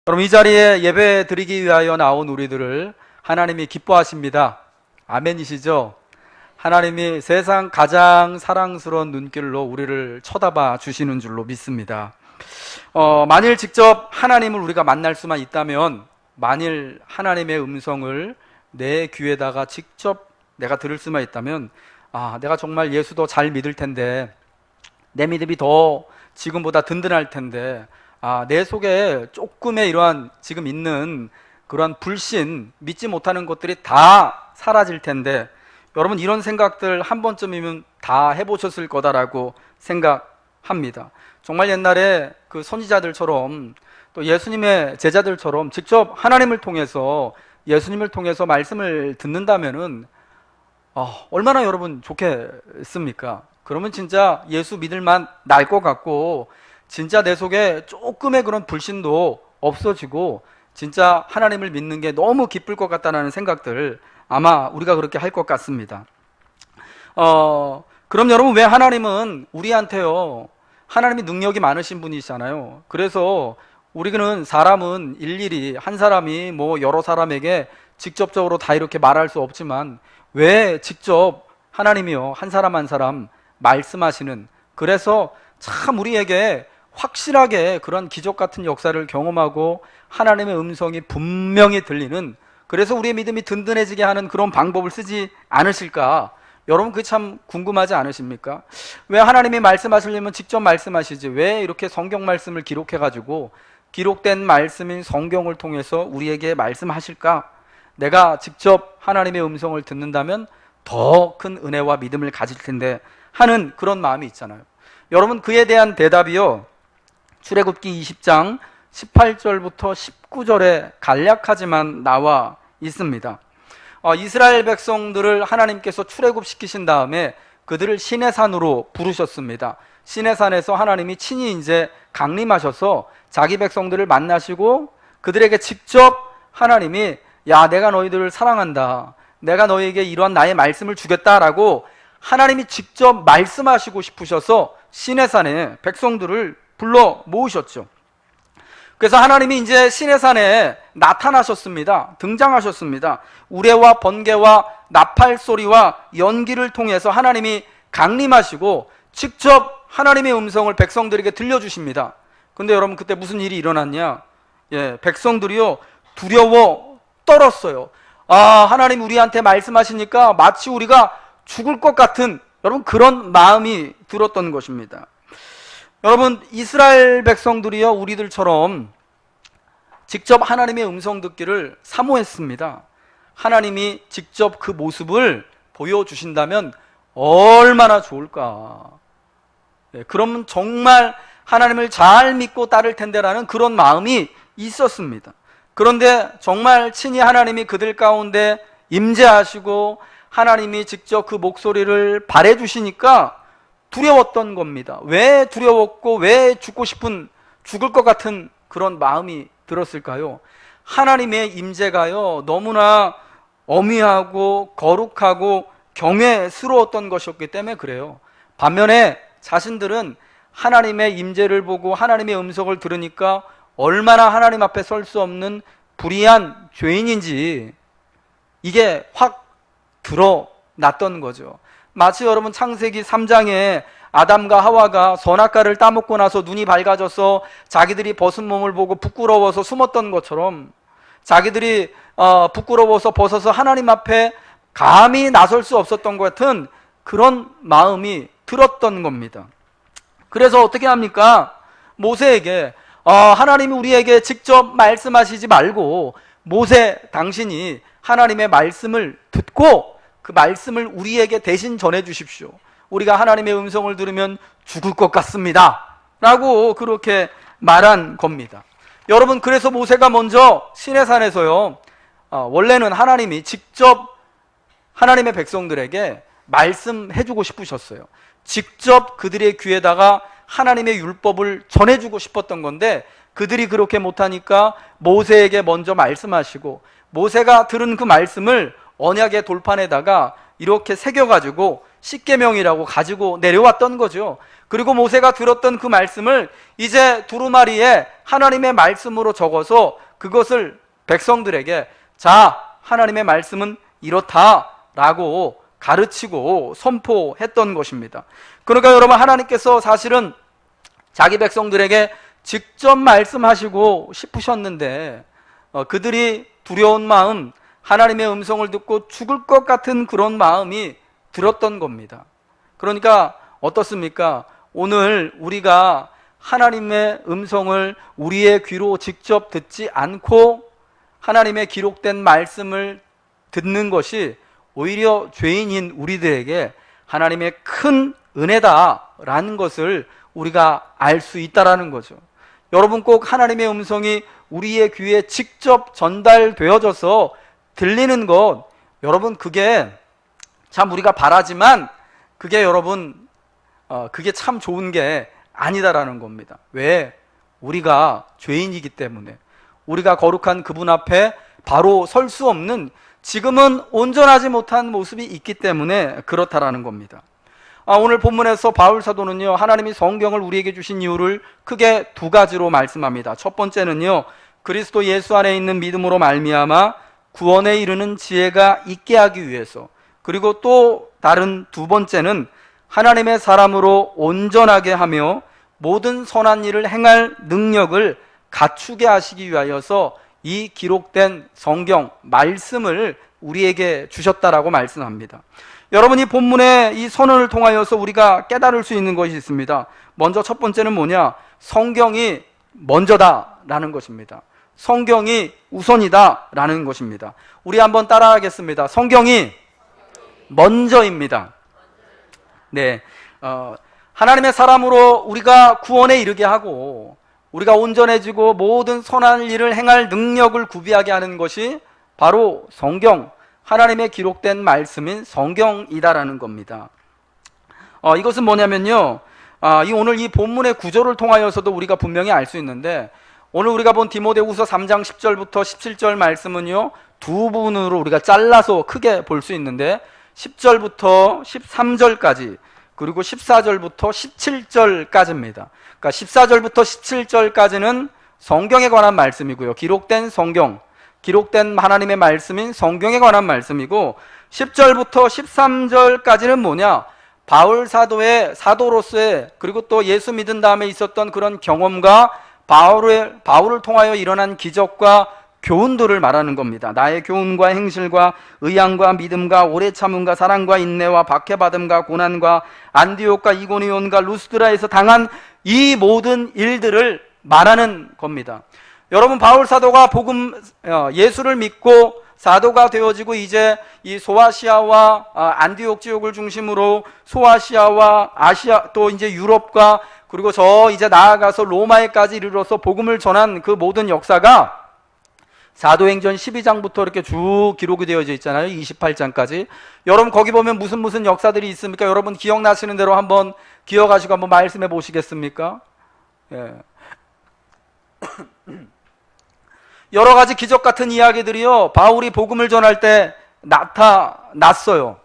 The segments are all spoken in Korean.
여러분, 이 자리에 예배 드리기 위하여 나온 우리들을 하나님이 기뻐하십니다. 아멘이시죠? 하나님이 세상 가장 사랑스러운 눈길로 우리를 쳐다봐 주시는 줄로 믿습니다. 만일 직접 하나님을 우리가 만날 수만 있다면, 만일 하나님의 음성을 내 귀에다가 직접 내가 들을 수만 있다면, 내가 정말 예수 더 잘 믿을 텐데, 내 믿음이 더 지금보다 든든할 텐데, 내 속에 조금의 이러한 지금 있는 그러한 불신, 믿지 못하는 것들이 다 사라질 텐데, 여러분, 이런 생각들 한 번쯤이면 다 해보셨을 거다라고 생각합니다. 정말 옛날에 그 선지자들처럼, 또 예수님의 제자들처럼 직접 하나님을 통해서, 예수님을 통해서 말씀을 듣는다면은 얼마나 여러분 좋겠습니까? 그러면 진짜 예수 믿을만 날 것 같고, 진짜 내 속에 조금의 그런 불신도 없어지고, 진짜 하나님을 믿는 게 너무 기쁠 것 같다는 생각들, 아마 우리가 그렇게 할 것 같습니다. 그럼 여러분, 왜 하나님은 우리한테요, 하나님이 능력이 많으신 분이시잖아요. 그래서 우리는 사람은 일일이 한 사람이 뭐 여러 사람에게 직접적으로 다 이렇게 말할 수 없지만, 왜 직접 하나님이요 한 사람 한 사람 말씀하시는, 그래서 참 우리에게 확실하게 그런 기적 같은 역사를 경험하고 하나님의 음성이 분명히 들리는, 그래서 우리의 믿음이 든든해지게 하는 그런 방법을 쓰지 않으실까? 여러분, 그게 참 궁금하지 않으십니까? 왜 하나님이 말씀하시려면 직접 말씀하시지, 왜 이렇게 성경 말씀을 기록해가지고 기록된 말씀인 성경을 통해서 우리에게 말씀하실까? 내가 직접 하나님의 음성을 듣는다면 더 큰 은혜와 믿음을 가질 텐데 하는 그런 마음이 있잖아요. 여러분, 그에 대한 대답이요, 출애굽기 20장 18절부터 19절에 간략하지만 나와 있습니다. 이스라엘 백성들을 하나님께서 출애굽시키신 다음에 그들을 시내산으로 부르셨습니다. 시내산에서 하나님이 친히 이제 강림하셔서 자기 백성들을 만나시고 그들에게 직접 하나님이, 야, 내가 너희들을 사랑한다, 내가 너희에게 이러한 나의 말씀을 주겠다라고 하나님이 직접 말씀하시고 싶으셔서 시내산에 백성들을 불러 모으셨죠. 그래서 하나님이 이제 시내산에 나타나셨습니다. 등장하셨습니다. 우레와 번개와 나팔 소리와 연기를 통해서 하나님이 강림하시고 직접 하나님의 음성을 백성들에게 들려주십니다. 근데 여러분, 그때 무슨 일이 일어났냐? 백성들이요, 두려워 떨었어요. 하나님 우리한테 말씀하시니까 마치 우리가 죽을 것 같은, 여러분, 그런 마음이 들었던 것입니다. 여러분, 이스라엘 백성들이요, 우리들처럼 직접 하나님의 음성 듣기를 사모했습니다. 하나님이 직접 그 모습을 보여주신다면 얼마나 좋을까. 그러면 정말 하나님을 잘 믿고 따를 텐데라는 그런 마음이 있었습니다. 그런데 정말 친히 하나님이 그들 가운데 임재하시고 하나님이 직접 그 목소리를 발해주시니까 두려웠던 겁니다. 왜 두려웠고 왜 죽을 것 같은 그런 마음이 들었을까요? 하나님의 임재가요, 너무나 엄위하고 거룩하고 경외스러웠던 것이었기 때문에 그래요. 반면에 자신들은 하나님의 임재를 보고 하나님의 음성을 들으니까 얼마나 하나님 앞에 설 수 없는 불의한 죄인인지 이게 확 드러났던 거죠. 마치 여러분, 창세기 3장에 아담과 하와가 선악과를 따먹고 나서 눈이 밝아져서 자기들이 벗은 몸을 보고 부끄러워서 숨었던 것처럼, 자기들이 부끄러워서 벗어서 하나님 앞에 감히 나설 수 없었던 것 같은 그런 마음이 들었던 겁니다. 그래서 어떻게 합니까? 모세에게 하나님이 우리에게 직접 말씀하시지 말고 모세, 당신이 하나님의 말씀을 듣고 그 말씀을 우리에게 대신 전해 주십시오. 우리가 하나님의 음성을 들으면 죽을 것 같습니다 라고 그렇게 말한 겁니다. 여러분, 그래서 모세가 먼저 시내산에서요, 원래는 하나님이 직접 하나님의 백성들에게 말씀해 주고 싶으셨어요. 직접 그들의 귀에다가 하나님의 율법을 전해주고 싶었던 건데, 그들이 그렇게 못하니까 모세에게 먼저 말씀하시고, 모세가 들은 그 말씀을 언약의 돌판에다가 이렇게 새겨가지고 십계명이라고 가지고 내려왔던 거죠. 그리고 모세가 들었던 그 말씀을 이제 두루마리에 하나님의 말씀으로 적어서 그것을 백성들에게 자, 하나님의 말씀은 이렇다라고 가르치고 선포했던 것입니다. 그러니까 여러분, 하나님께서 사실은 자기 백성들에게 직접 말씀하시고 싶으셨는데 그들이 두려운 마음, 하나님의 음성을 듣고 죽을 것 같은 그런 마음이 들었던 겁니다. 그러니까 어떻습니까? 오늘 우리가 하나님의 음성을 우리의 귀로 직접 듣지 않고 하나님의 기록된 말씀을 듣는 것이 오히려 죄인인 우리들에게 하나님의 큰 은혜다라는 것을 우리가 알 수 있다라는 거죠. 여러분, 꼭 하나님의 음성이 우리의 귀에 직접 전달되어져서 들리는 것, 여러분, 그게 참 우리가 바라지만 그게 여러분 그게 참 좋은 게 아니다라는 겁니다. 왜? 우리가 죄인이기 때문에, 우리가 거룩한 그분 앞에 바로 설 수 없는, 지금은 온전하지 못한 모습이 있기 때문에 그렇다라는 겁니다. 오늘 본문에서 바울 사도는요, 하나님이 성경을 우리에게 주신 이유를 크게 두 가지로 말씀합니다. 첫 번째는요, 그리스도 예수 안에 있는 믿음으로 말미암아 구원에 이르는 지혜가 있게 하기 위해서, 그리고 또 다른 두 번째는 하나님의 사람으로 온전하게 하며 모든 선한 일을 행할 능력을 갖추게 하시기 위하여서 이 기록된 성경 말씀을 우리에게 주셨다라고 말씀합니다. 여러분, 이 본문의 이 선언을 통하여서 우리가 깨달을 수 있는 것이 있습니다. 먼저 첫 번째는 뭐냐? 성경이 먼저다라는 것입니다. 성경이 우선이다라는 것입니다. 우리 한번 따라하겠습니다. 성경이 먼저입니다. 네, 하나님의 사람으로 우리가 구원에 이르게 하고 우리가 온전해지고 모든 선한 일을 행할 능력을 구비하게 하는 것이 바로 성경, 하나님의 기록된 말씀인 성경이다라는 겁니다. 이것은 뭐냐면요, 오늘 이 본문의 구조를 통하여서도 우리가 분명히 알 수 있는데, 오늘 우리가 본 디모데후서 3장 10절부터 17절 말씀은요, 두 부분으로 우리가 잘라서 크게 볼 수 있는데, 10절부터 13절까지, 그리고 14절부터 17절까지입니다. 그러니까 14절부터 17절까지는 성경에 관한 말씀이고요. 기록된 성경, 기록된 하나님의 말씀인 성경에 관한 말씀이고, 10절부터 13절까지는 뭐냐? 바울 사도의 사도로서의, 그리고 또 예수 믿은 다음에 있었던 그런 경험과 바울을 통하여 일어난 기적과 교훈들을 말하는 겁니다. 나의 교훈과 행실과 의향과 믿음과 오래 참음과 사랑과 인내와 박해받음과 고난과 안디옥과 이고니온과 루스드라에서 당한 이 모든 일들을 말하는 겁니다. 여러분, 바울 사도가 예수를 믿고 사도가 되어지고 이제 이 소아시아와 안디옥 지역을 중심으로 소아시아와 아시아, 또 이제 유럽과 그리고 저 이제 나아가서 로마에까지 이르러서 복음을 전한 그 모든 역사가 사도행전 12장부터 이렇게 쭉 기록이 되어져 있잖아요. 28장까지. 여러분, 거기 보면 무슨 역사들이 있습니까? 여러분 기억나시는 대로 한번 기억하시고 한번 말씀해 보시겠습니까? 예. 여러 가지 기적 같은 이야기들이요, 바울이 복음을 전할 때 나타났어요.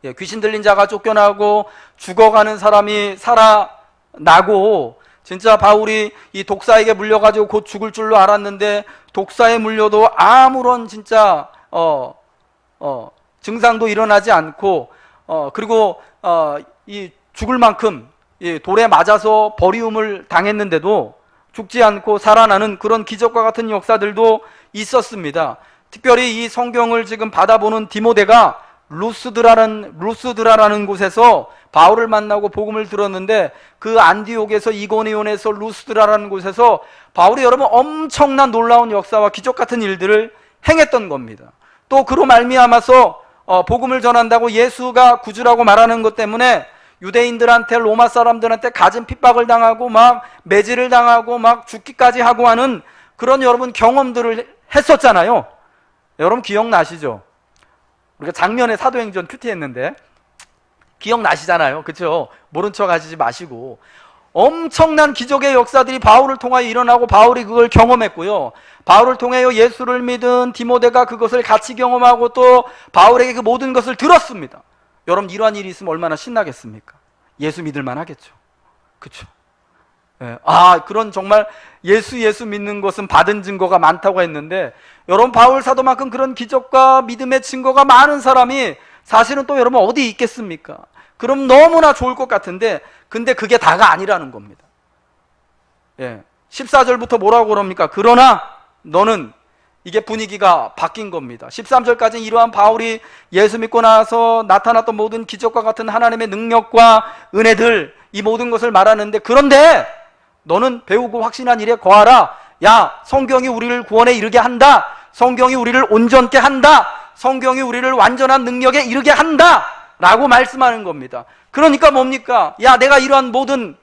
예, 귀신 들린 자가 쫓겨나고 죽어가는 사람이 살아나고, 진짜 바울이 이 독사에게 물려가지고 곧 죽을 줄로 알았는데 독사에 물려도 아무런 진짜 증상도 일어나지 않고, 그리고 이 죽을 만큼 이 돌에 맞아서 버리움을 당했는데도 죽지 않고 살아나는 그런 기적과 같은 역사들도 있었습니다. 특별히 이 성경을 지금 받아보는 디모데가 루스드라라는 곳에서 바울을 만나고 복음을 들었는데, 그 안디옥에서 이고니온에서 루스드라라는 곳에서 바울이 여러분 엄청난 놀라운 역사와 기적 같은 일들을 행했던 겁니다. 또 그로 말미암아서 복음을 전한다고 예수가 구주라고 말하는 것 때문에 유대인들한테, 로마 사람들한테 갖은 핍박을 당하고 막 매질을 당하고 막 죽기까지 하고 하는 그런 여러분 경험들을 했었잖아요. 여러분 기억나시죠? 우리가 작년에 사도행전 큐티했는데 기억나시잖아요. 그렇죠? 모른 척 하시지 마시고, 엄청난 기적의 역사들이 바울을 통하여 일어나고 바울이 그걸 경험했고요, 바울을 통하여 예수를 믿은 디모데가 그것을 같이 경험하고 또 바울에게 그 모든 것을 들었습니다. 여러분, 이러한 일이 있으면 얼마나 신나겠습니까? 예수 믿을 만 하겠죠. 그렇죠. 예. 그런 정말 예수 믿는 것은 받은 증거가 많다고 했는데, 여러분 바울 사도만큼 그런 기적과 믿음의 증거가 많은 사람이 사실은 또 여러분 어디 있겠습니까? 그럼 너무나 좋을 것 같은데, 근데 그게 다가 아니라는 겁니다. 예. 14절부터 뭐라고 그럽니까? 그러나 너는, 이게 분위기가 바뀐 겁니다. 13절까지 이러한 바울이 예수 믿고 나서 나타났던 모든 기적과 같은 하나님의 능력과 은혜들, 이 모든 것을 말하는데, 그런데 너는 배우고 확신한 일에 거하라. 야, 성경이 우리를 구원에 이르게 한다. 성경이 우리를 온전케 한다. 성경이 우리를 완전한 능력에 이르게 한다 라고 말씀하는 겁니다. 그러니까 뭡니까? 야, 내가 이러한 모든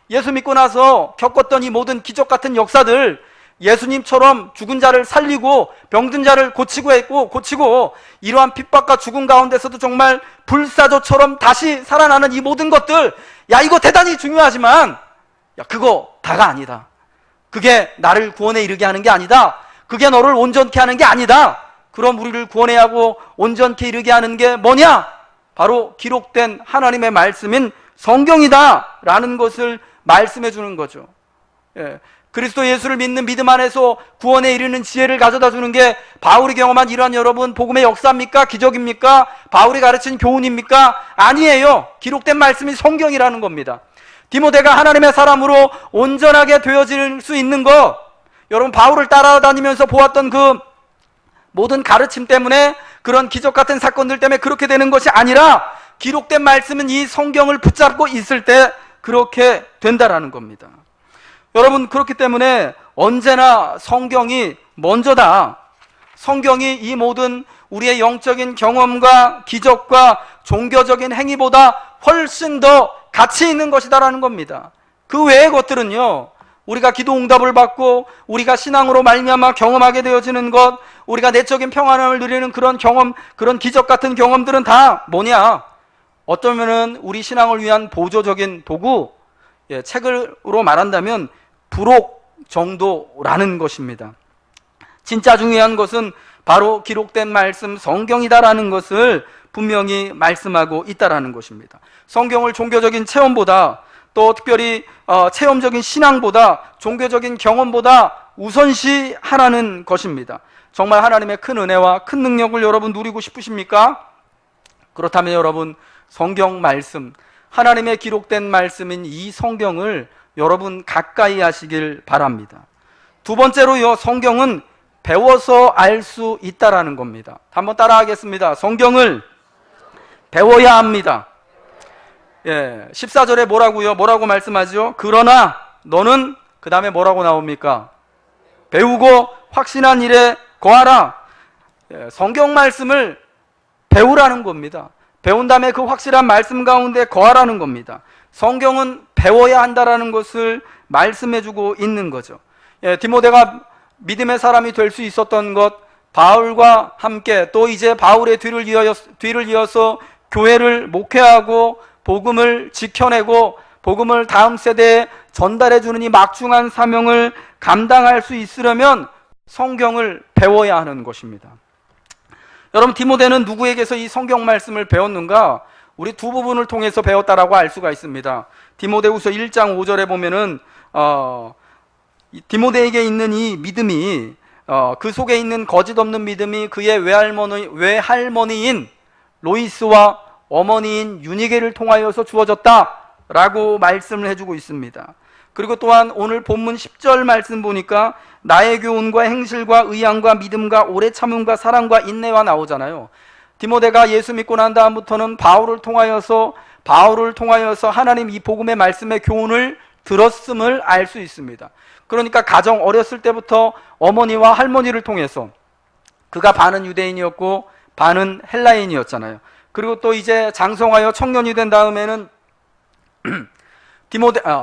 예수 믿고 나서 겪었던 이 모든 기적 같은 역사들, 예수님처럼 죽은 자를 살리고 병든 자를 고치고 이러한 핍박과 죽음 가운데서도 정말 불사조처럼 다시 살아나는 이 모든 것들, 야, 이거 대단히 중요하지만, 야, 그거 다가 아니다. 그게 나를 구원에 이르게 하는 게 아니다. 그게 너를 온전케 하는 게 아니다. 그럼 우리를 구원해 하고 온전케 이르게 하는 게 뭐냐? 바로 기록된 하나님의 말씀인 성경이다 라는 것을 말씀해 주는 거죠. 예. 그리스도 예수를 믿는 믿음 안에서 구원에 이르는 지혜를 가져다 주는 게 바울이 경험한 이러한 여러분 복음의 역사입니까? 기적입니까? 바울이 가르친 교훈입니까? 아니에요. 기록된 말씀이 성경이라는 겁니다. 디모데가 하나님의 사람으로 온전하게 되어질 수 있는 것, 여러분 바울을 따라다니면서 보았던 그 모든 가르침 때문에, 그런 기적 같은 사건들 때문에 그렇게 되는 것이 아니라, 기록된 말씀은 이 성경을 붙잡고 있을 때 그렇게 된다라는 겁니다. 여러분, 그렇기 때문에 언제나 성경이 먼저다. 성경이 이 모든 우리의 영적인 경험과 기적과 종교적인 행위보다 훨씬 더 가치 있는 것이다라는 겁니다. 그 외의 것들은요, 우리가 기도 응답을 받고 우리가 신앙으로 말미암아 경험하게 되어지는 것, 우리가 내적인 평안을 누리는 그런 경험, 그런 기적 같은 경험들은 다 뭐냐? 어쩌면은 우리 신앙을 위한 보조적인 도구, 책으로 말한다면 부록 정도라는 것입니다. 진짜 중요한 것은 바로 기록된 말씀 성경이다라는 것을 분명히 말씀하고 있다라는 것입니다. 성경을 종교적인 체험보다, 또 특별히 체험적인 신앙보다, 종교적인 경험보다 우선시하라는 것입니다. 정말 하나님의 큰 은혜와 큰 능력을 여러분 누리고 싶으십니까? 그렇다면 여러분, 성경 말씀, 하나님의 기록된 말씀인 이 성경을 여러분 가까이 하시길 바랍니다. 두 번째로요, 성경은 배워서 알 수 있다라는 겁니다. 한번 따라하겠습니다. 성경을 배워야 합니다. 14절에 뭐라고 말씀하죠? 그러나 너는, 그 다음에 뭐라고 나옵니까? 배우고 확신한 일에 거하라. 성경 말씀을 배우라는 겁니다. 배운 다음에 그 확실한 말씀 가운데 거하라는 겁니다. 성경은 배워야 한다라는 것을 말씀해주고 있는 거죠. 디모데가 믿음의 사람이 될 수 있었던 것, 바울과 함께 또 이제 바울의 뒤를 이어서 교회를 목회하고 복음을 지켜내고 복음을 다음 세대에 전달해주는 이 막중한 사명을 감당할 수 있으려면 성경을 배워야 하는 것입니다. 여러분, 디모데는 누구에게서 이 성경 말씀을 배웠는가? 우리 두 부분을 통해서 배웠다라고 알 수가 있습니다. 디모데후서 1장 5절에 보면은 디모데에게 있는 이 믿음이, 그 속에 있는 거짓 없는 믿음이 그의 외할머니인 로이스와 어머니인 유니게를 통하여서 주어졌다라고 말씀을 해주고 있습니다. 그리고 또한 오늘 본문 10절 말씀 보니까 나의 교훈과 행실과 의향과 믿음과 오래 참음과 사랑과 인내와 나오잖아요. 디모데가 예수 믿고 난 다음부터는 바울을 통하여서 하나님 이 복음의 말씀의 교훈을 들었음을 알 수 있습니다. 그러니까 가정 어렸을 때부터 어머니와 할머니를 통해서, 그가 반은 유대인이었고 반은 헬라인이었잖아요. 그리고 또 이제 장성하여 청년이 된 다음에는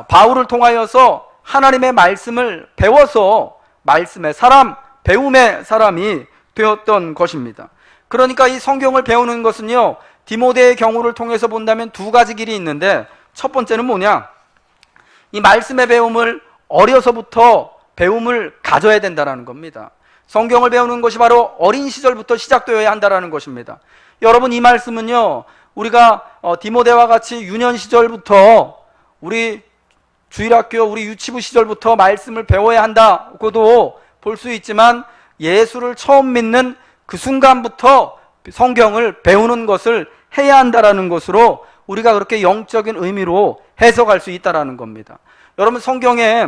바울을 통하여서 하나님의 말씀을 배워서 말씀의 사람, 배움의 사람이 되었던 것입니다. 그러니까 이 성경을 배우는 것은요, 디모데의 경우를 통해서 본다면 두 가지 길이 있는데, 첫 번째는 뭐냐? 이 말씀의 배움을 어려서부터 배움을 가져야 된다는 겁니다. 성경을 배우는 것이 바로 어린 시절부터 시작되어야 한다는 것입니다. 여러분, 이 말씀은요, 우리가 디모데와 같이 유년 시절부터 우리 주일학교 우리 유치부 시절부터 말씀을 배워야 한다고도 볼 수 있지만 예수를 처음 믿는 그 순간부터 성경을 배우는 것을 해야 한다라는 것으로 우리가 그렇게 영적인 의미로 해석할 수 있다라는 겁니다. 여러분, 성경에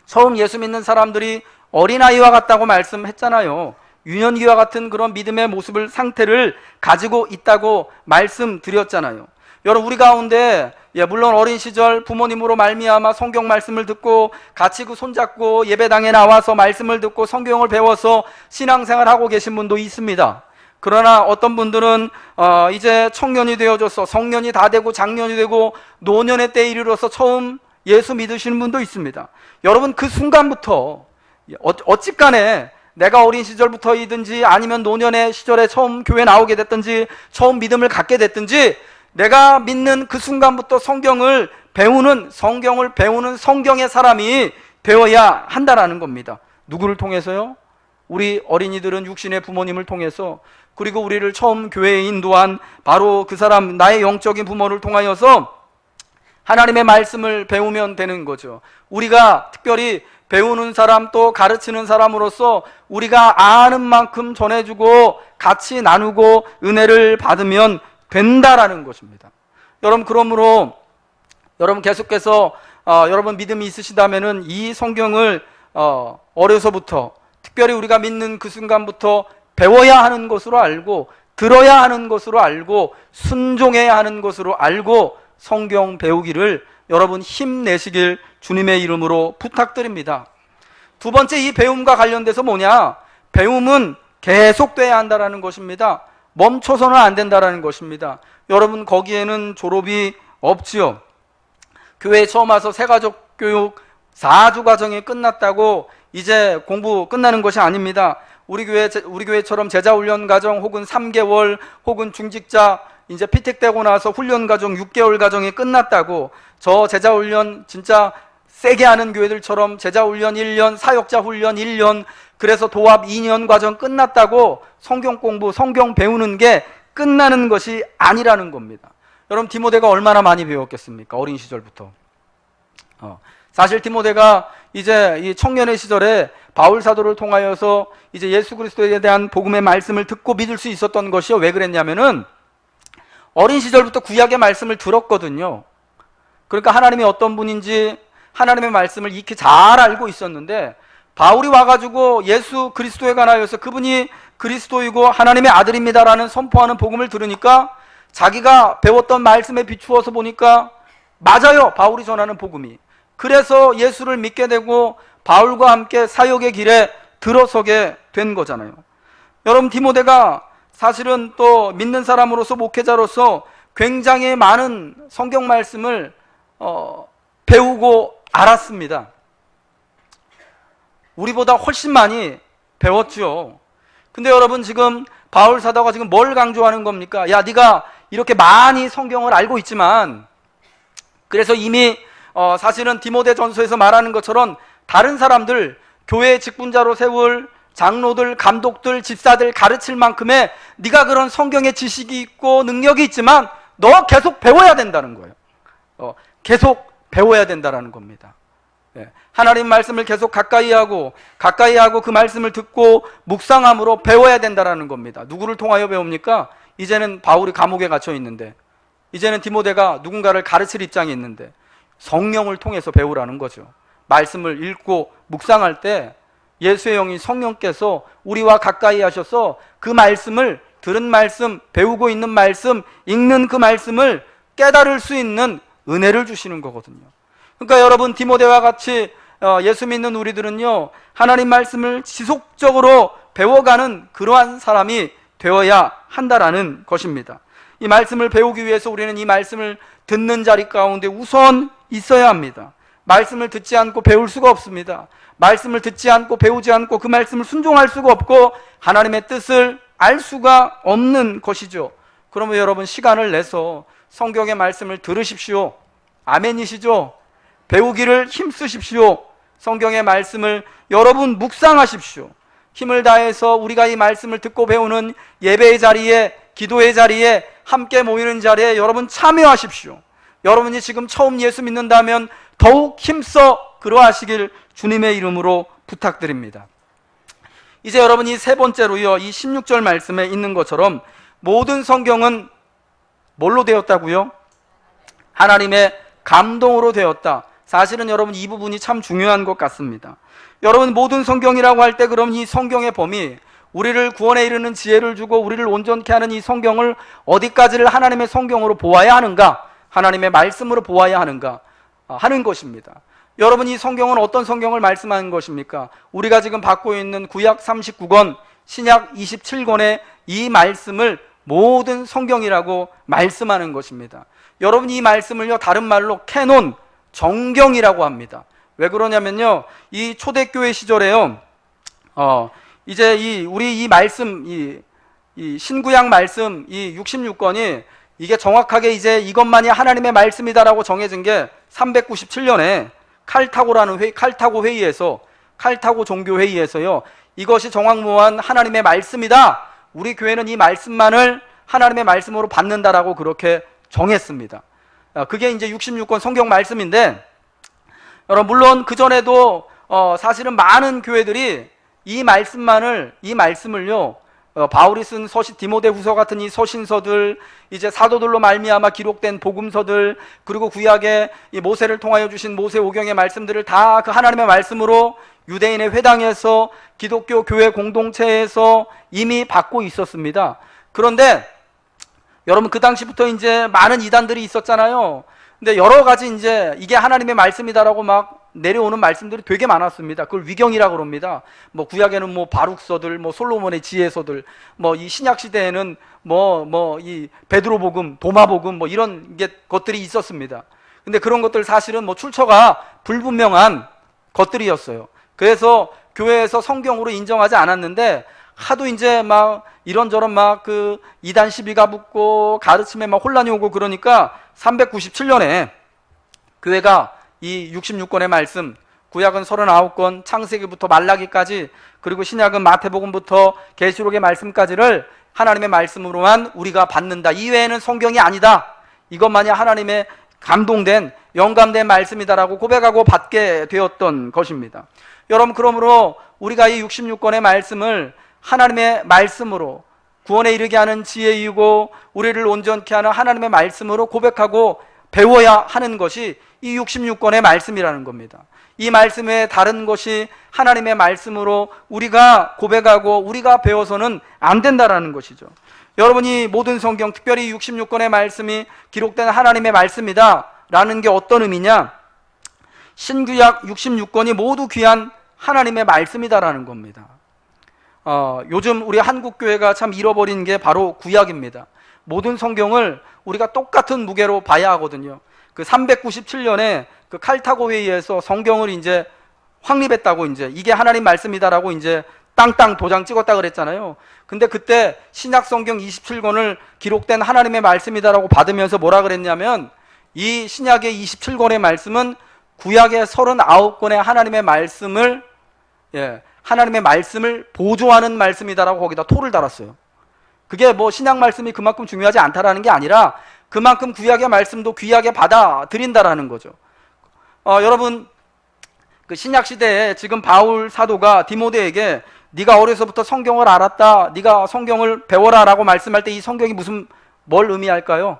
처음 예수 믿는 사람들이 어린아이와 같다고 말씀했잖아요. 유년기와 같은 그런 믿음의 모습을, 상태를 가지고 있다고 말씀드렸잖아요. 여러분, 우리 가운데 물론 어린 시절 부모님으로 말미암아 성경 말씀을 듣고 같이 그 손잡고 예배당에 나와서 말씀을 듣고 성경을 배워서 신앙생활 하고 계신 분도 있습니다. 그러나 어떤 분들은 이제 청년이 되어져서 성년이 다 되고 장년이 되고 노년의 때에 이르러서 처음 예수 믿으시는 분도 있습니다. 여러분, 그 순간부터 어찌간에 내가 어린 시절부터이든지 아니면 노년의 시절에 처음 교회 나오게 됐든지 처음 믿음을 갖게 됐든지 내가 믿는 그 순간부터 성경을 배우는 성경의 사람이 되어야 한다라는 겁니다. 누구를 통해서요? 우리 어린이들은 육신의 부모님을 통해서, 그리고 우리를 처음 교회에 인도한 바로 그 사람, 나의 영적인 부모를 통하여서 하나님의 말씀을 배우면 되는 거죠. 우리가 특별히 배우는 사람, 또 가르치는 사람으로서 우리가 아는 만큼 전해주고 같이 나누고 은혜를 받으면 된다라는 것입니다. 여러분, 그러므로 여러분 계속해서 여러분 믿음이 있으시다면은 이 성경을 어려서부터, 특별히 우리가 믿는 그 순간부터 배워야 하는 것으로 알고, 들어야 하는 것으로 알고, 순종해야 하는 것으로 알고 성경 배우기를 여러분 힘내시길 주님의 이름으로 부탁드립니다. 두 번째, 이 배움과 관련돼서 뭐냐? 배움은 계속돼야 한다는 것입니다. 멈춰서는 안 된다는 것입니다. 여러분, 거기에는 졸업이 없지요. 교회에 처음 와서 새가족 교육 4주 과정이 끝났다고 이제 공부 끝나는 것이 아닙니다. 우리 교회처럼 제자훈련 과정 혹은 3개월 혹은 중직자 이제 피택되고 나서 훈련 과정 6개월 과정이 끝났다고, 저 제자훈련 진짜 세게 하는 교회들처럼 제자훈련 1년, 사역자 훈련 1년, 그래서 도합 2년 과정 끝났다고 성경 공부, 성경 배우는 게 끝나는 것이 아니라는 겁니다. 여러분, 디모데가 얼마나 많이 배웠겠습니까? 어린 시절부터. 사실 디모데가 이제 이 청년의 시절에 바울 사도를 통하여서 이제 예수 그리스도에 대한 복음의 말씀을 듣고 믿을 수 있었던 것이요. 왜 그랬냐면은 어린 시절부터 구약의 말씀을 들었거든요. 그러니까 하나님이 어떤 분인지 하나님의 말씀을 익히 잘 알고 있었는데, 바울이 와가지고 예수 그리스도에 관하여서 그분이 그리스도이고 하나님의 아들입니다라는 선포하는 복음을 들으니까 자기가 배웠던 말씀에 비추어서 보니까 맞아요, 바울이 전하는 복음이. 그래서 예수를 믿게 되고 바울과 함께 사역의 길에 들어서게 된 거잖아요. 여러분, 디모데가 사실은 또 믿는 사람으로서, 목회자로서 굉장히 많은 성경 말씀을 배우고 알았습니다. 우리보다 훨씬 많이 배웠죠. 근데 여러분, 지금 바울 사도가 지금 뭘 강조하는 겁니까? 야, 네가 이렇게 많이 성경을 알고 있지만, 그래서 이미 사실은 디모데 전서에서 말하는 것처럼 다른 사람들, 교회 직분자로 세울 장로들, 감독들, 집사들 가르칠 만큼의 네가 그런 성경의 지식이 있고 능력이 있지만 너 계속 배워야 된다는 거예요. 계속 배워야 된다는 겁니다. 하나님 말씀을 계속 가까이 하고 그 말씀을 듣고 묵상함으로 배워야 된다는 겁니다. 누구를 통하여 배웁니까? 이제는 바울이 감옥에 갇혀 있는데, 이제는 디모데가 누군가를 가르칠 입장에 있는데 성령을 통해서 배우라는 거죠. 말씀을 읽고 묵상할 때 예수의 영이, 성령께서 우리와 가까이 하셔서 그 말씀을, 들은 말씀, 배우고 있는 말씀, 읽는 그 말씀을 깨달을 수 있는 은혜를 주시는 거거든요. 그러니까 여러분, 디모데와 같이 예수 믿는 우리들은요, 하나님 말씀을 지속적으로 배워가는 그러한 사람이 되어야 한다라는 것입니다. 이 말씀을 배우기 위해서 우리는 이 말씀을 듣는 자리 가운데 우선 있어야 합니다. 말씀을 듣지 않고 배울 수가 없습니다. 말씀을 듣지 않고 배우지 않고 그 말씀을 순종할 수가 없고 하나님의 뜻을 알 수가 없는 것이죠. 그러면 여러분, 시간을 내서 성경의 말씀을 들으십시오. 아멘이시죠? 배우기를 힘쓰십시오. 성경의 말씀을 여러분 묵상하십시오. 힘을 다해서 우리가 이 말씀을 듣고 배우는 예배의 자리에, 기도의 자리에, 함께 모이는 자리에 여러분 참여하십시오. 여러분이 지금 처음 예수 믿는다면 더욱 힘써 그러하시길 주님의 이름으로 부탁드립니다. 이제 여러분 이 세 번째로요, 이 16절 말씀에 있는 것처럼 모든 성경은 뭘로 되었다고요? 하나님의 감동으로 되었다. 사실은 여러분 이 부분이 참 중요한 것 같습니다. 여러분 모든 성경이라고 할 때 그럼 이 성경의 범위, 우리를 구원에 이르는 지혜를 주고 우리를 온전케 하는 이 성경을 어디까지를 하나님의 성경으로 보아야 하는가, 하나님의 말씀으로 보아야 하는가 하는 것입니다. 여러분 이 성경은 어떤 성경을 말씀하는 것입니까? 우리가 지금 받고 있는 구약 39권, 신약 27권의 이 말씀을 모든 성경이라고 말씀하는 것입니다. 여러분 이 말씀을요 다른 말로 캐논, 정경이라고 합니다. 왜 그러냐면요, 이 초대교회 시절에요, 이제 우리 이 말씀, 이 신구약 말씀, 이 66권이 이게 정확하게 이제 이것만이 하나님의 말씀이다라고 정해진 게 397년에 칼타고 회의에서, 칼타고 종교 회의에서요, 이것이 정확무한 하나님의 말씀이다. 우리 교회는 이 말씀만을 하나님의 말씀으로 받는다라고 그렇게 정했습니다. 그게 이제 66권 성경 말씀인데, 여러분 물론 그 전에도 사실은 많은 교회들이 이 말씀을요, 바울이 쓴 서신, 디모데후서 같은 이 서신서들, 이제 사도들로 말미암아 기록된 복음서들, 그리고 구약의 이 모세를 통하여 주신 모세오경의 말씀들을 다 그 하나님의 말씀으로 유대인의 회당에서, 기독교 교회 공동체에서 이미 받고 있었습니다. 그런데 여러분 그 당시부터 이제 많은 이단들이 있었잖아요. 근데 여러 가지 이제 이게 하나님의 말씀이다라고 막 내려오는 말씀들이 되게 많았습니다. 그걸 위경이라고 그럽니다. 뭐 구약에는 뭐 바룩서들, 뭐 솔로몬의 지혜서들, 뭐 이 신약 시대에는 이 베드로복음, 도마복음 뭐 이런 것들이 있었습니다. 근데 그런 것들 사실은 뭐 출처가 불분명한 것들이었어요. 그래서 교회에서 성경으로 인정하지 않았는데, 하도 이제 막 이런저런 막 그 이단 시비가 붙고 가르침에 막 혼란이 오고 그러니까 397년에 교회가 이 66권의 말씀, 구약은 39권, 창세기부터 말라기까지, 그리고 신약은 마태복음부터 계시록의 말씀까지를 하나님의 말씀으로만 우리가 받는다. 이외에는 성경이 아니다. 이것만이 하나님의 감동된, 영감된 말씀이다라고 고백하고 받게 되었던 것입니다. 여러분 그러므로 우리가 이 66권의 말씀을 하나님의 말씀으로, 구원에 이르게 하는 지혜이고 우리를 온전케 하는 하나님의 말씀으로 고백하고 배워야 하는 것이 이 66권의 말씀이라는 겁니다. 이 말씀 외에 다른 것이 하나님의 말씀으로 우리가 고백하고 우리가 배워서는 안 된다라는 것이죠. 여러분이 모든 성경, 특별히 66권의 말씀이 기록된 하나님의 말씀이다 라는 게 어떤 의미냐? 신구약 66권이 모두 귀한 하나님의 말씀이다라는 겁니다. 요즘 우리 한국교회가 참 잃어버린 게 바로 구약입니다. 모든 성경을 우리가 똑같은 무게로 봐야 하거든요. 그 397년에 그 칼타고 회의에서 성경을 이제 확립했다고, 이제 이게 하나님 말씀이다라고 이제 땅땅 도장 찍었다 그랬잖아요. 근데 그때 신약 성경 27권을 기록된 하나님의 말씀이다라고 받으면서 뭐라 그랬냐면, 이 신약의 27권의 말씀은 구약의 39권의 하나님의 말씀을, 하나님의 말씀을 보조하는 말씀이다라고 거기다 토를 달았어요. 그게 뭐 신약 말씀이 그만큼 중요하지 않다라는 게 아니라 그만큼 구약의 말씀도 귀하게 받아들인다라는 거죠. 여러분 그 신약 시대에 지금 바울 사도가 디모데에게 네가 어려서부터 성경을 알았다, 네가 성경을 배워라라고 말씀할 때 이 성경이 뭘 의미할까요?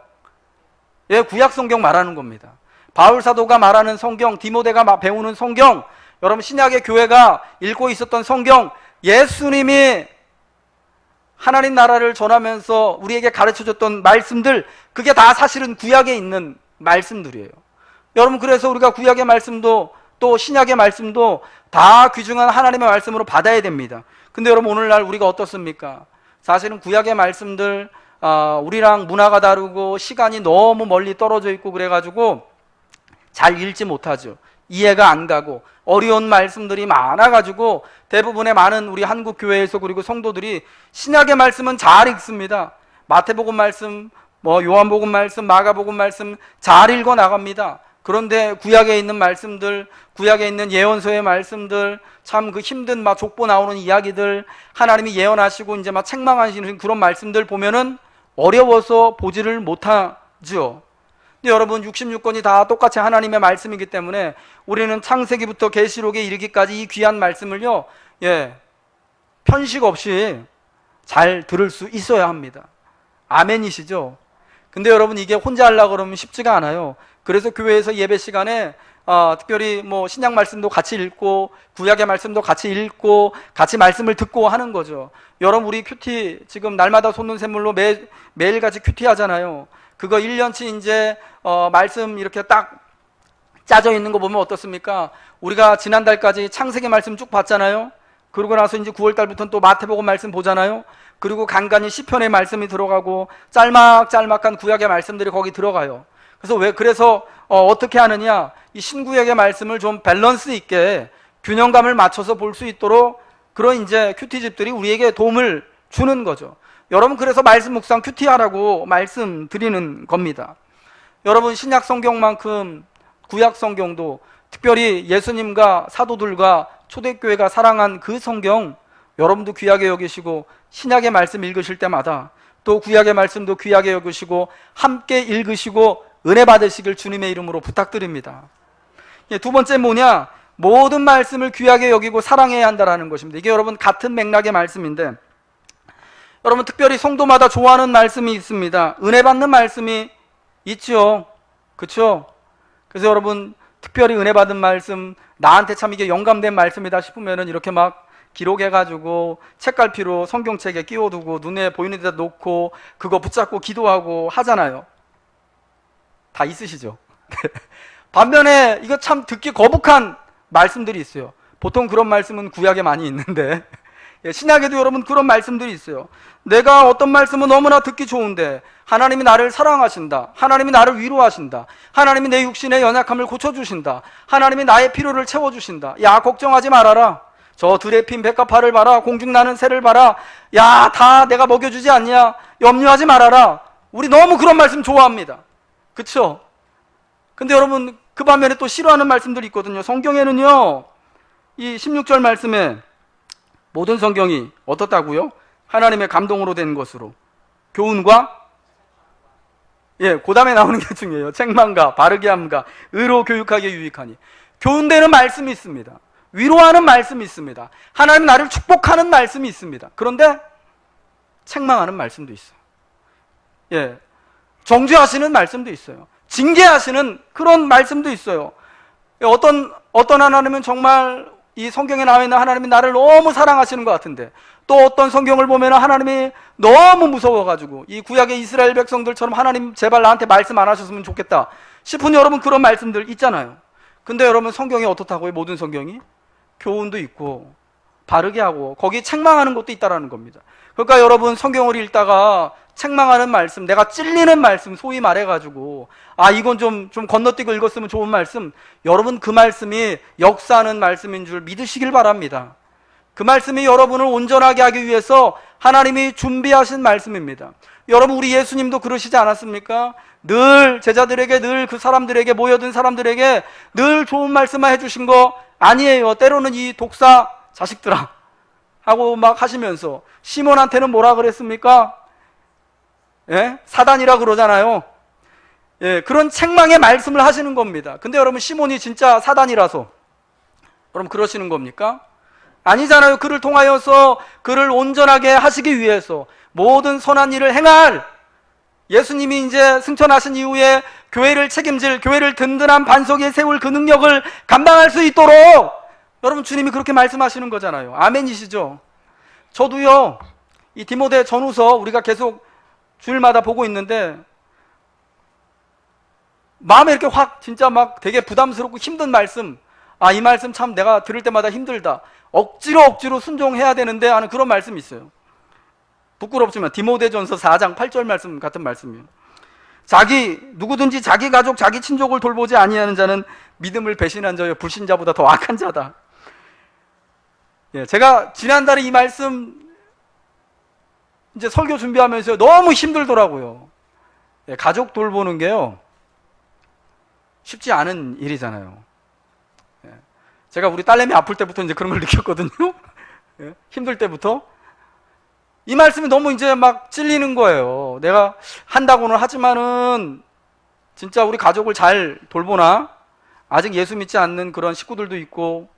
구약 성경 말하는 겁니다. 바울 사도가 말하는 성경, 디모데가 배우는 성경, 여러분 신약의 교회가 읽고 있었던 성경, 예수님이 하나님 나라를 전하면서 우리에게 가르쳐줬던 말씀들, 그게 다 사실은 구약에 있는 말씀들이에요. 여러분 그래서 우리가 구약의 말씀도 또 신약의 말씀도 다 귀중한 하나님의 말씀으로 받아야 됩니다. 근데 여러분 오늘날 우리가 어떻습니까? 사실은 구약의 말씀들, 우리랑 문화가 다르고 시간이 너무 멀리 떨어져 있고 그래가지고 잘 읽지 못하죠. 이해가 안 가고 어려운 말씀들이 많아가지고 대부분의 많은 우리 한국 교회에서, 그리고 성도들이 신약의 말씀은 잘 읽습니다. 마태복음 말씀, 요한복음 말씀, 마가복음 말씀 잘 읽어 나갑니다. 그런데 구약에 있는 말씀들, 구약에 있는 예언서의 말씀들, 참 그 힘든 막 족보 나오는 이야기들, 하나님이 예언하시고 이제 막 책망하시는 그런 말씀들 보면은 어려워서 보지를 못하죠. 근데 여러분 66권이 다 똑같이 하나님의 말씀이기 때문에 우리는 창세기부터 계시록에 이르기까지 이 귀한 말씀을요, 편식 없이 잘 들을 수 있어야 합니다. 아멘이시죠? 근데 여러분 이게 혼자 하려고 그러면 쉽지가 않아요. 그래서 교회에서 예배 시간에 특별히 뭐 신약 말씀도 같이 읽고 구약의 말씀도 같이 읽고 같이 말씀을 듣고 하는 거죠. 여러분 우리 큐티 지금 날마다 솟는 샘물로 매일같이 큐티 하잖아요. 그거 1년치 이제 말씀 이렇게 딱 짜져 있는 거 보면 어떻습니까? 우리가 지난달까지 창세기 말씀 쭉 봤잖아요. 그러고 나서 이제 9월달부터는 또 마태복음 말씀 보잖아요. 그리고 간간히 시편의 말씀이 들어가고 짤막짤막한 구약의 말씀들이 거기 들어가요. 그래서 어떻게 하느냐? 이 신구약의 말씀을 좀 밸런스 있게 균형감을 맞춰서 볼 수 있도록 그런 이제 큐티집들이 우리에게 도움을 주는 거죠. 여러분 그래서 말씀 묵상 큐티하라고 말씀드리는 겁니다. 여러분 신약 성경만큼 구약 성경도 특별히 예수님과 사도들과 초대교회가 사랑한 그 성경 여러분도 귀하게 여기시고 신약의 말씀 읽으실 때마다 또 구약의 말씀도 귀하게 여기시고 함께 읽으시고 은혜 받으시길 주님의 이름으로 부탁드립니다. 두 번째 뭐냐? 모든 말씀을 귀하게 여기고 사랑해야 한다는 것입니다. 이게 여러분 같은 맥락의 말씀인데 여러분 특별히 성도마다 좋아하는 말씀이 있습니다. 은혜 받는 말씀이 있죠. 그렇죠? 그래서 여러분 특별히 은혜 받은 말씀 나한테 참 이게 영감된 말씀이다 싶으면은 이렇게 막 기록해가지고 책갈피로 성경책에 끼워두고 눈에 보이는 데다 놓고 그거 붙잡고 기도하고 하잖아요. 다 있으시죠? 반면에 이거 참 듣기 거북한 말씀들이 있어요. 보통 그런 말씀은 구약에 많이 있는데 신약에도 여러분 그런 말씀들이 있어요. 내가 어떤 말씀은 너무나 듣기 좋은데 하나님이 나를 사랑하신다, 하나님이 나를 위로하신다, 하나님이 내 육신의 연약함을 고쳐주신다, 하나님이 나의 필요를 채워주신다. 야 걱정하지 말아라, 저 들에 핀 백합화를 봐라, 공중나는 새를 봐라, 야 다 내가 먹여주지 않냐, 염려하지 말아라. 우리 너무 그런 말씀 좋아합니다. 그쵸? 근데 여러분 그 반면에 또 싫어하는 말씀들이 있거든요. 성경에는요 이 16절 말씀에 모든 성경이 어떻다고요? 하나님의 감동으로 된 것으로 교훈과 그 다음에 나오는 게 중요해요. 책망과 바르게 함과 의로 교육하게 유익하니. 교훈되는 말씀이 있습니다. 위로하는 말씀이 있습니다. 하나님 나를 축복하는 말씀이 있습니다. 그런데 책망하는 말씀도 있어요. 정죄하시는 말씀도 있어요. 징계하시는 그런 말씀도 있어요. 어떤 하나님은 정말 이 성경에 나와 있는 하나님이 나를 너무 사랑하시는 것 같은데 또 어떤 성경을 보면 하나님이 너무 무서워가지고 이 구약의 이스라엘 백성들처럼 하나님 제발 나한테 말씀 안 하셨으면 좋겠다 싶은 여러분 그런 말씀들 있잖아요. 근데 여러분 성경이 어떻다고요? 모든 성경이 교훈도 있고 바르게 하고 거기 책망하는 것도 있다라는 겁니다. 그러니까 여러분 성경을 읽다가 책망하는 말씀, 내가 찔리는 말씀 소위 말해가지고 이건 좀 건너뛰고 읽었으면 좋은 말씀, 여러분 그 말씀이 역사하는 말씀인 줄 믿으시길 바랍니다. 그 말씀이 여러분을 온전하게 하기 위해서 하나님이 준비하신 말씀입니다. 여러분 우리 예수님도 그러시지 않았습니까? 늘 제자들에게 늘 그 사람들에게 모여든 사람들에게 늘 좋은 말씀만 해주신 거 아니에요. 때로는 이 독사 자식들아 하고 막 하시면서 시몬한테는 뭐라 그랬습니까? 사단이라 그러잖아요. 그런 책망의 말씀을 하시는 겁니다. 근데 여러분 시몬이 진짜 사단이라서 여러분 그러시는 겁니까? 아니잖아요. 그를 통하여서 그를 온전하게 하시기 위해서 모든 선한 일을 행할 예수님이 이제 승천하신 이후에 교회를 책임질, 교회를 든든한 반석 위에 세울 그 능력을 감당할 수 있도록 여러분 주님이 그렇게 말씀하시는 거잖아요. 아멘이시죠? 저도요 이 디모데 전후서 우리가 계속 주일마다 보고 있는데 마음에 이렇게 확 진짜 막 되게 부담스럽고 힘든 말씀, 이 말씀 참 내가 들을 때마다 힘들다, 억지로 순종해야 되는데 하는 그런 말씀이 있어요. 부끄럽지만 디모데전서 4장 8절 말씀 같은 말씀이에요. 누구든지 자기 가족 자기 친족을 돌보지 아니하는 자는 믿음을 배신한 자여 불신자보다 더 악한 자다. 제가 지난달에 이 말씀 이제 설교 준비하면서 너무 힘들더라고요. 가족 돌보는 게요 쉽지 않은 일이잖아요. 제가 우리 딸내미 아플 때부터 이제 그런 걸 느꼈거든요. 힘들 때부터 이 말씀이 너무 이제 막 찔리는 거예요. 내가 한다고는 하지만은 진짜 우리 가족을 잘 돌보나? 아직 예수 믿지 않는 그런 식구들도 있고,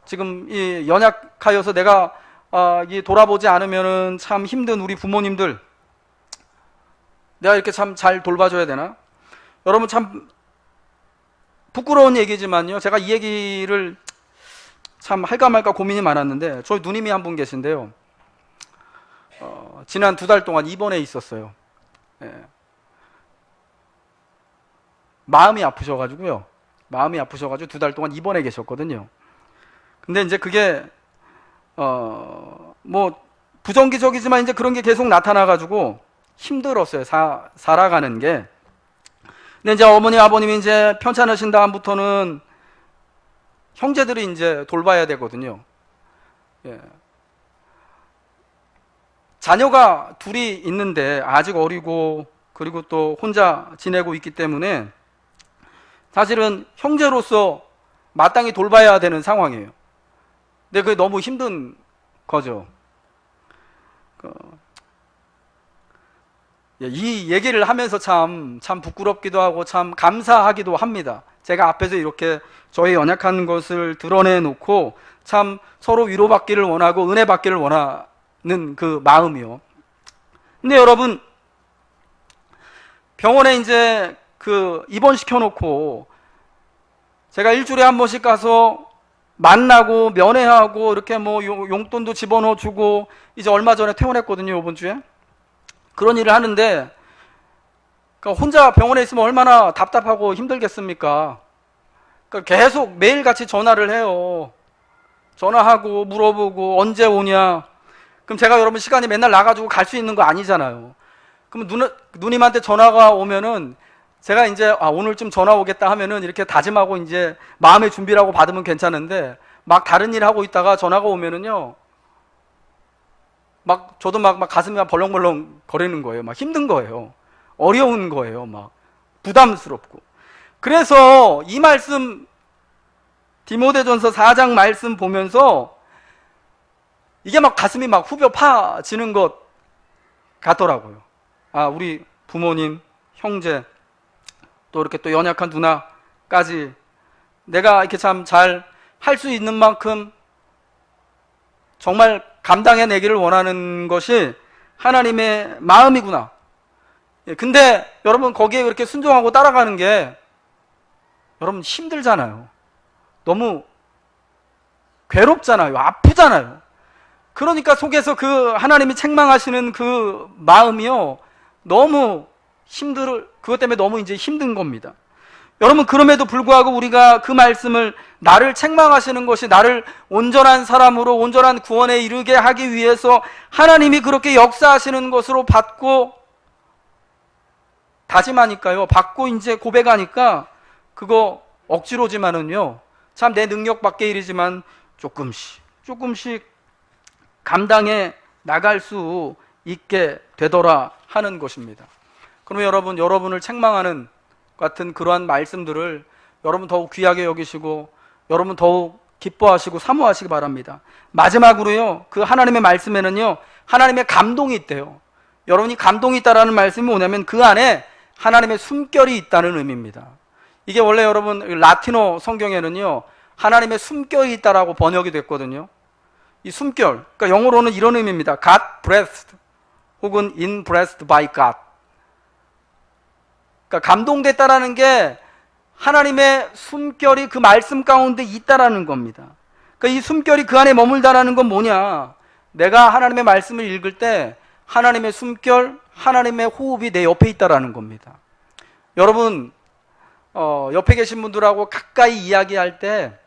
지금 이 연약하여서 내가 이 돌아보지 않으면은 참 힘든 우리 부모님들, 내가 이렇게 참 잘 돌봐줘야 되나? 여러분, 참 부끄러운 얘기지만요, 제가 이 얘기를 참 할까 말까 고민이 많았는데, 저희 누님이 한 분 계신데요, 지난 2달 동안 입원해 있었어요. 예. 마음이 아프셔가지고요. 마음이 아프셔가지고 2달 동안 입원해 계셨거든요. 근데 이제 그게 뭐 부정기적이지만 이제 그런 게 계속 나타나가지고 힘들었어요. 살아가는 게. 근데 이제 어머니 아버님이 이제 편찮으신 다음부터는 형제들이 이제 돌봐야 되거든요. 예. 자녀가 둘이 있는데 아직 어리고, 그리고 또 혼자 지내고 있기 때문에 사실은 형제로서 마땅히 돌봐야 되는 상황이에요. 근데 그게 너무 힘든 거죠. 이 얘기를 하면서 참 부끄럽기도 하고 참 감사하기도 합니다. 제가 앞에서 이렇게 저의 연약한 것을 드러내놓고 참 서로 위로받기를 원하고 은혜 받기를 원하는 그 마음이요. 근데 여러분, 병원에 이제 그 입원시켜놓고 제가 일주일에 한 번씩 가서 만나고 면회하고 이렇게 뭐 용돈도 집어넣어주고, 이제 얼마 전에 퇴원했거든요, 이번 주에. 그런 일을 하는데, 그러니까 혼자 병원에 있으면 얼마나 답답하고 힘들겠습니까? 그러니까 계속 매일같이 전화를 해요. 전화하고 물어보고 언제 오냐. 그럼 제가 여러분 시간이 맨날 나가지고 갈 수 있는 거 아니잖아요. 그러면 누님한테 전화가 오면은 제가 이제 오늘쯤 전화 오겠다 하면은 이렇게 다짐하고 이제 마음의 준비를 하고 받으면 괜찮은데, 막 다른 일 하고 있다가 전화가 오면은요, 막 저도 막 가슴이 막 벌렁벌렁 거리는 거예요. 막 힘든 거예요. 어려운 거예요. 막 부담스럽고. 그래서 이 말씀, 디모데전서 4장 말씀 보면서 이게 막 가슴이 막 후벼 파지는 것 같더라고요. 우리 부모님, 형제, 또 이렇게 또 연약한 누나까지 내가 이렇게 참 잘 할 수 있는 만큼 정말 감당해내기를 원하는 것이 하나님의 마음이구나. 근데 여러분, 거기에 그렇게 순종하고 따라가는 게 여러분 힘들잖아요. 너무 괴롭잖아요. 아프잖아요. 그러니까 속에서 그 하나님이 책망하시는 그 마음이요, 너무 그것 때문에 너무 이제 힘든 겁니다. 여러분, 그럼에도 불구하고 우리가 그 말씀을, 나를 책망하시는 것이 나를 온전한 사람으로 온전한 구원에 이르게 하기 위해서 하나님이 그렇게 역사하시는 것으로 받고 다짐하니까요, 받고 이제 고백하니까 그거 억지로지만은요, 참 내 능력 밖의 일이지만 조금씩 감당해 나갈 수 있게 되더라 하는 것입니다. 그러면 여러분, 여러분을 책망하는 같은 그러한 말씀들을 여러분 더욱 귀하게 여기시고 여러분 더욱 기뻐하시고 사모하시기 바랍니다. 마지막으로요, 그 하나님의 말씀에는요, 하나님의 감동이 있대요. 여러분이 감동이 있다라는 말씀이 뭐냐면 그 안에 하나님의 숨결이 있다는 의미입니다. 이게 원래 여러분 라틴어 성경에는요, 하나님의 숨결이 있다라고 번역이 됐거든요. 이 숨결, 그러니까 영어로는 이런 의미입니다. God breathed 혹은 impressed by God. 그러니까 감동됐다라는 게 하나님의 숨결이 그 말씀 가운데 있다라는 겁니다. 그러니까 이 숨결이 그 안에 머물다라는 건 뭐냐? 내가 하나님의 말씀을 읽을 때 하나님의 숨결, 하나님의 호흡이 내 옆에 있다라는 겁니다. 여러분, 옆에 계신 분들하고 가까이 이야기할 때,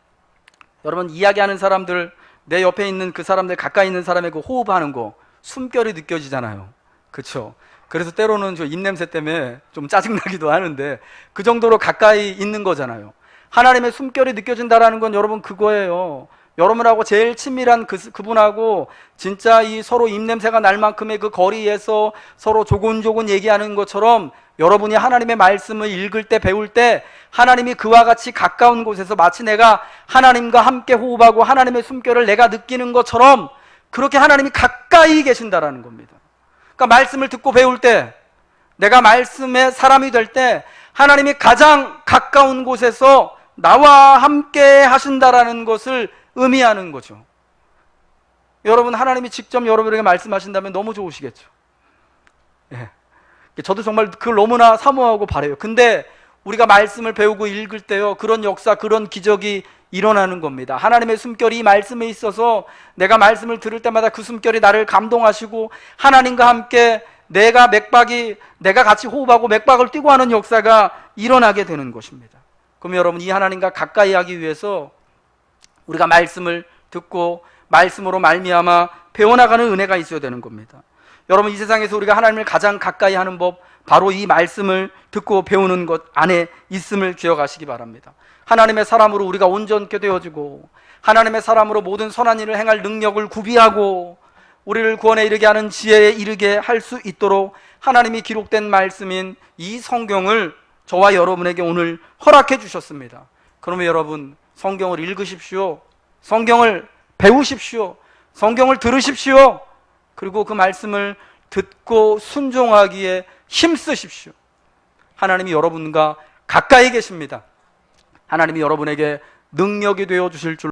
여러분 이야기하는 사람들, 내 옆에 있는 그 사람들, 가까이 있는 사람의 그 호흡하는 거, 숨결이 느껴지잖아요. 그렇죠? 그래서 때로는 저 입냄새 때문에 좀 짜증나기도 하는데 그 정도로 가까이 있는 거잖아요. 하나님의 숨결이 느껴진다라는 건 여러분 그거예요. 여러분하고 제일 친밀한 그분하고 진짜 이 서로 입냄새가 날 만큼의 그 거리에서 서로 조곤조곤 얘기하는 것처럼 여러분이 하나님의 말씀을 읽을 때, 배울 때 하나님이 그와 같이 가까운 곳에서 마치 내가 하나님과 함께 호흡하고 하나님의 숨결을 내가 느끼는 것처럼 그렇게 하나님이 가까이 계신다라는 겁니다. 그러니까 말씀을 듣고 배울 때, 내가 말씀의 사람이 될 때 하나님이 가장 가까운 곳에서 나와 함께 하신다라는 것을 의미하는 거죠. 여러분, 하나님이 직접 여러분에게 말씀하신다면 너무 좋으시겠죠. 예. 저도 정말 그걸 너무나 사모하고 바라요. 근데 우리가 말씀을 배우고 읽을 때요, 그런 역사, 그런 기적이 일어나는 겁니다. 하나님의 숨결이 이 말씀에 있어서 내가 말씀을 들을 때마다 그 숨결이 나를 감동하시고 하나님과 함께 내가 같이 호흡하고 맥박을 뛰고 하는 역사가 일어나게 되는 것입니다. 그럼 여러분, 이 하나님과 가까이 하기 위해서 우리가 말씀을 듣고 말씀으로 말미암아 배워나가는 은혜가 있어야 되는 겁니다. 여러분, 이 세상에서 우리가 하나님을 가장 가까이 하는 법, 바로 이 말씀을 듣고 배우는 것 안에 있음을 기억하시기 바랍니다. 하나님의 사람으로 우리가 온전케 되어지고 하나님의 사람으로 모든 선한 일을 행할 능력을 구비하고 우리를 구원에 이르게 하는 지혜에 이르게 할 수 있도록 하나님이 기록된 말씀인 이 성경을 저와 여러분에게 오늘 허락해 주셨습니다. 그러면 여러분, 성경을 읽으십시오. 성경을 배우십시오. 성경을 들으십시오. 그리고 그 말씀을 듣고 순종하기에 힘쓰십시오. 하나님이 여러분과 가까이 계십니다. 하나님이 여러분에게 능력이 되어 주실 줄